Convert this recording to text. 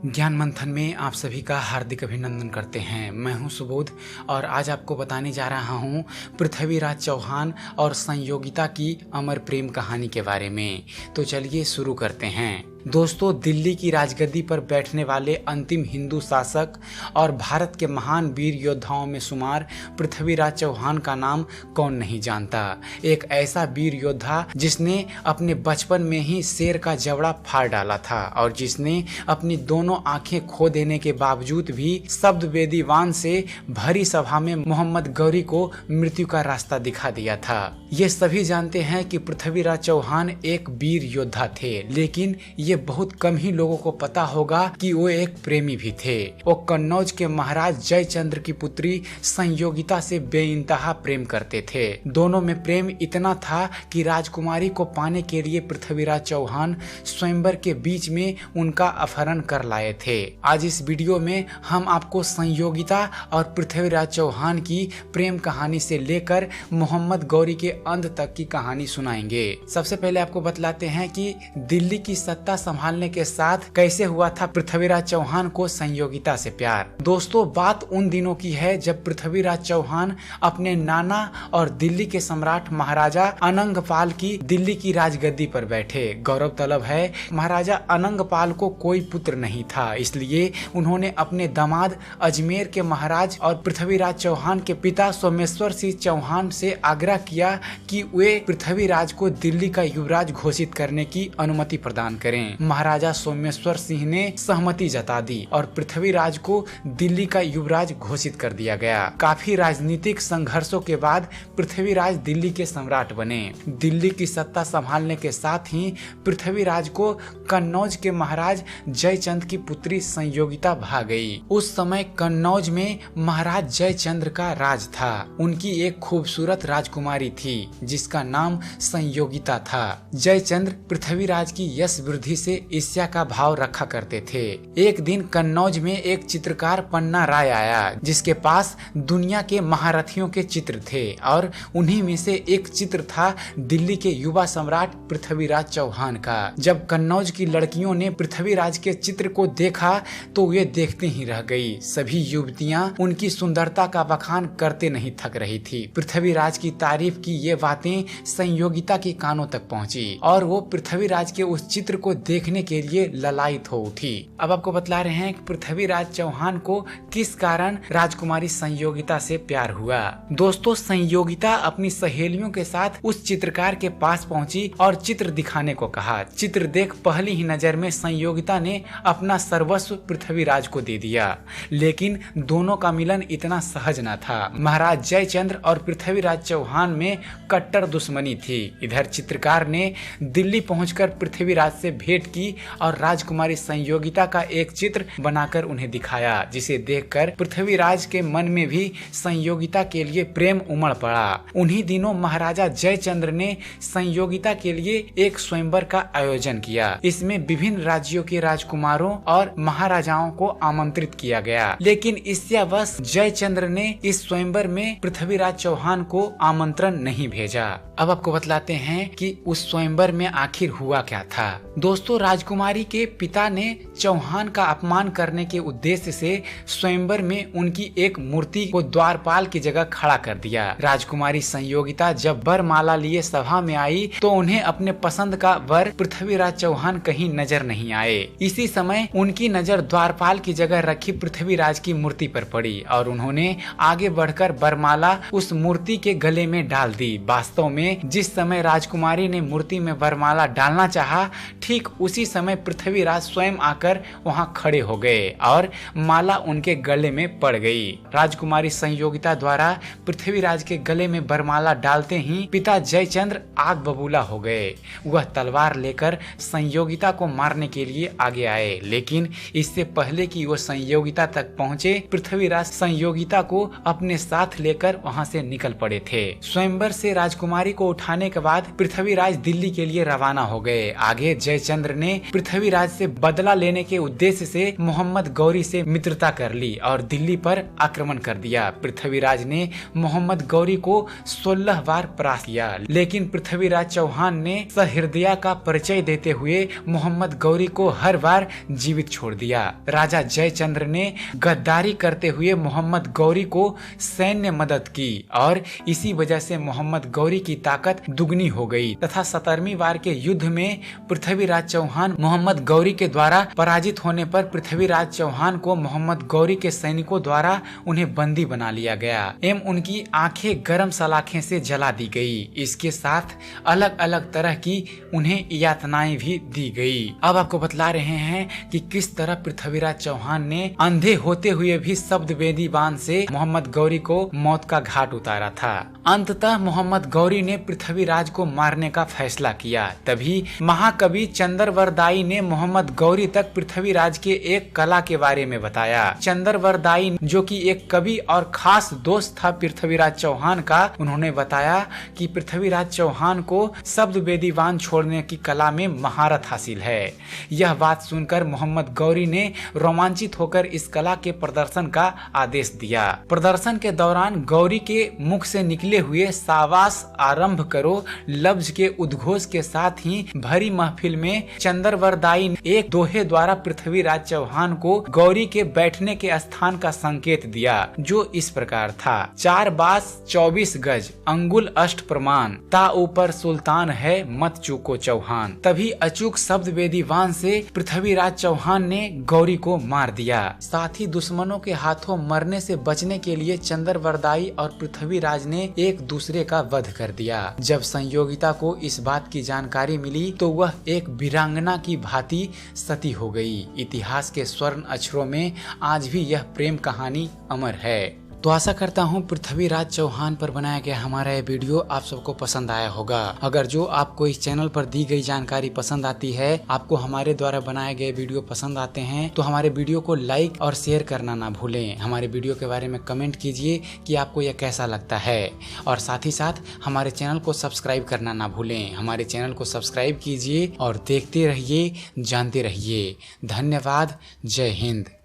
ज्ञान मंथन में आप सभी का हार्दिक अभिनंदन करते हैं। मैं हूं सुबोध और आज आपको बताने जा रहा हूं पृथ्वीराज चौहान और संयोगिता की अमर प्रेम कहानी के बारे में। तो चलिए शुरू करते हैं। दोस्तों, दिल्ली की राजगद्दी पर बैठने वाले अंतिम हिंदू शासक और भारत के महान वीर योद्धाओं में शुमार पृथ्वीराज चौहान का नाम कौन नहीं जानता। एक ऐसा वीर योद्धा जिसने अपने बचपन में ही शेर का जबड़ा फाड़ डाला था और जिसने अपनी दोनों आंखें खो देने के बावजूद भी शब्द वेदीवान से भरी सभा में मोहम्मद गौरी को मृत्यु का रास्ता दिखा दिया था। ये सभी जानते हैं कि पृथ्वीराज चौहान एक वीर योद्धा थे, लेकिन ये बहुत कम ही लोगों को पता होगा कि वो एक प्रेमी भी थे। वो कन्नौज के महाराज जयचंद्र की पुत्री संयोगिता से बेइंतहा प्रेम करते थे। दोनों में प्रेम इतना था कि राजकुमारी को पाने के लिए पृथ्वीराज चौहान स्वयंवर के बीच में उनका अपहरण कर लाए थे। आज इस वीडियो में हम आपको संयोगिता और पृथ्वीराज चौहान की प्रेम कहानी से लेकर मोहम्मद गौरी के अंत तक की कहानी सुनाएंगे। सबसे पहले आपको बतलाते हैं कि दिल्ली की सत्ता संभालने के साथ कैसे हुआ था पृथ्वीराज चौहान को संयोगिता से प्यार। दोस्तों, बात उन दिनों की है जब पृथ्वीराज चौहान अपने नाना और दिल्ली के सम्राट महाराजा अनंगपाल की दिल्ली की राजगद्दी पर बैठे। गौरव तलब है, महाराजा अनंगपाल को कोई पुत्र नहीं था, इसलिए उन्होंने अपने दामाद अजमेर के महाराज और पृथ्वीराज चौहान के पिता सोमेश्वर सिंह चौहान से आग्रह किया कि वे पृथ्वीराज को दिल्ली का युवराज घोषित करने की अनुमति प्रदान करें। महाराजा सोमेश्वर सिंह ने सहमति जता दी और पृथ्वीराज को दिल्ली का युवराज घोषित कर दिया गया। काफी राजनीतिक संघर्षों के बाद पृथ्वीराज दिल्ली के सम्राट बने। दिल्ली की सत्ता संभालने के साथ ही पृथ्वीराज को कन्नौज के महाराज जयचंद्र की पुत्री संयोगिता भा गई। उस समय कन्नौज में महाराज जयचंद्र का राज था। उनकी एक खूबसूरत राजकुमारी थी जिसका नाम संयोगिता था। जयचंद्र पृथ्वीराज की यश वृद्धि से ईर्ष्या का भाव रखा करते थे। एक दिन कन्नौज में एक चित्रकार पन्ना राय आया जिसके पास दुनिया के महारथियों के चित्र थे और उन्हीं में से एक चित्र था दिल्ली के युवा सम्राट पृथ्वीराज चौहान का। जब कन्नौज की लड़कियों ने पृथ्वीराज के चित्र को देखा तो वे देखते ही रह गई। सभी युवतियां उनकी सुंदरता का बखान करते नहीं थक रही थी। पृथ्वीराज की तारीफ की ये बातें संयोगिता के कानों तक पहुंची और वो पृथ्वीराज के उस चित्र को देखने के लिए ललायत हो उठी। अब आपको बतला रहे हैं कि पृथ्वीराज चौहान को किस कारण राजकुमारी संयोगिता से प्यार हुआ। दोस्तों, संयोगिता अपनी सहेलियों के साथ उस चित्रकार के पास पहुंची और चित्र दिखाने को कहा। चित्र देख पहली ही नजर में संयोगिता ने अपना सर्वस्व पृथ्वीराज को दे दिया, लेकिन दोनों का मिलन इतना सहज न था। महाराज जयचंद्र और पृथ्वीराज चौहान में कट्टर दुश्मनी थी। इधर चित्रकार ने दिल्ली पहुंचकर पृथ्वीराज से भेंट की और राजकुमारी संयोगिता का एक चित्र बनाकर उन्हें दिखाया, जिसे देखकर पृथ्वीराज के मन में भी संयोगिता के लिए प्रेम उमड़ पड़ा। उन्हीं दिनों महाराजा जयचंद्र ने संयोगिता के लिए एक स्वयंवर का आयोजन किया। इसमें विभिन्न राज्यों के राजकुमारों और महाराजाओं को आमंत्रित किया गया, लेकिन ईर्ष्यावश जयचंद्र ने इस स्वयंवर में पृथ्वीराज चौहान को आमंत्रण नहीं भेजा। अब आपको बतलाते हैं कि उस स्वयंवर में आखिर हुआ क्या था। दोस्तों, राजकुमारी के पिता ने चौहान का अपमान करने के उद्देश्य से स्वयंवर में उनकी एक मूर्ति को द्वारपाल की जगह खड़ा कर दिया। राजकुमारी संयोगिता जब वरमाला लिए सभा में आई तो उन्हें अपने पसंद का वर पृथ्वीराज चौहान कहीं नजर नहीं आए। इसी समय उनकी नजर द्वारपाल की जगह रखी पृथ्वीराज की मूर्ति पर पड़ी और उन्होंने आगे बढ़कर वरमाला उस मूर्ति के गले में डाल दी। वास्तव में जिस समय राजकुमारी ने मूर्ति में वरमाला डालना चाहा, ठीक उसी समय पृथ्वीराज स्वयं आकर वहां खड़े हो गए और माला उनके गले में पड़ गई। राजकुमारी संयोगिता द्वारा पृथ्वीराज के गले में वरमाला डालते ही पिता जयचंद्र आग बबूला हो गए। वह तलवार लेकर संयोगिता को मारने के लिए आगे आए, लेकिन इससे पहले कि वो संयोगिता तक पहुंचे, पृथ्वीराज संयोगिता को अपने साथ लेकर वहां से निकल पड़े थे। स्वयंवर से राजकुमारी को उठाने के बाद पृथ्वीराज दिल्ली के लिए रवाना हो गए। आगे जयचंद्र ने पृथ्वीराज से बदला लेने करने के उद्देश्य से मोहम्मद गौरी से मित्रता कर ली और दिल्ली पर आक्रमण कर दिया। पृथ्वीराज ने मोहम्मद गौरी को 16 बार परास्त किया, लेकिन पृथ्वीराज चौहान ने सहृदया का परिचय देते हुए मोहम्मद गौरी को हर बार जीवित छोड़ दिया। राजा जयचंद्र ने गद्दारी करते हुए मोहम्मद गौरी को सैन्य मदद की और इसी वजह से मोहम्मद गौरी की ताकत दुगनी हो गई तथा 17वीं बार के युद्ध में पृथ्वीराज चौहान मोहम्मद गौरी के द्वारा पराजित होने पर पृथ्वीराज चौहान को मोहम्मद गौरी के सैनिकों द्वारा उन्हें बंदी बना लिया गया एवं उनकी आंखें गर्म सलाखें से जला दी गई। इसके साथ अलग अलग तरह की उन्हें यातनाएं भी दी गई। अब आपको बतला रहे हैं कि किस तरह पृथ्वीराज चौहान ने अंधे होते हुए भी शब्द वेदी बांध से मोहम्मद गौरी को मौत का घाट उतारा था। अंततः मोहम्मद गौरी ने पृथ्वीराज को मारने का फैसला किया। तभी महाकवि चंद्रवरदाई ने मोहम्मद गौरी तक पृथ्वीराज के एक कला के बारे में बताया। चंद्रवरदाई जो कि एक कवि और खास दोस्त था पृथ्वीराज चौहान का, उन्होंने बताया कि पृथ्वीराज चौहान को शब्द वेदी बांध छोड़ने की कला में महारत हासिल है। यह बात सुनकर मोहम्मद गौरी ने रोमांचित होकर इस कला के प्रदर्शन का आदेश दिया। प्रदर्शन के दौरान गौरी के मुख से निकले हुए सावास आरंभ करो लफ्ज के उद्घोष के साथ ही भरी महफिल में चंद्रवरदाई ने एक दोहे द्वारा पृथ्वीराज चौहान को गौरी के बैठने के स्थान का संकेत दिया, जो इस प्रकार था। 4 बास 24 गज अंगुल अष्ट प्रमाण, ता ऊपर सुल्तान है मत चूको चौहान। तभी अचूक शब्द वेदीवान से पृथ्वीराज चौहान ने गौरी को मार दिया। साथ ही दुश्मनों के हाथों मरने से बचने के लिए चंद्रवरदाई और पृथ्वीराज ने एक दूसरे का वध कर दिया। जब संयोगिता को इस बात की जानकारी मिली तो वह एक वीरांगना की भांति सती हो गई। इतिहास के स्वर्ण अक्षरों में आज भी यह प्रेम कहानी अमर है। तो आशा करता हूँ पृथ्वीराज चौहान पर बनाया गया हमारा ये वीडियो आप सबको पसंद आया होगा। अगर जो आपको इस चैनल पर दी गई जानकारी पसंद आती है, आपको हमारे द्वारा बनाए गए वीडियो पसंद आते हैं, तो हमारे वीडियो को लाइक और शेयर करना ना भूलें। हमारे वीडियो के बारे में कमेंट कीजिए कि आपको यह कैसा लगता है और साथ ही साथ हमारे चैनल को सब्सक्राइब करना ना भूलें। हमारे चैनल को सब्सक्राइब कीजिए और देखते रहिए, जानते रहिए। धन्यवाद। जय हिंद।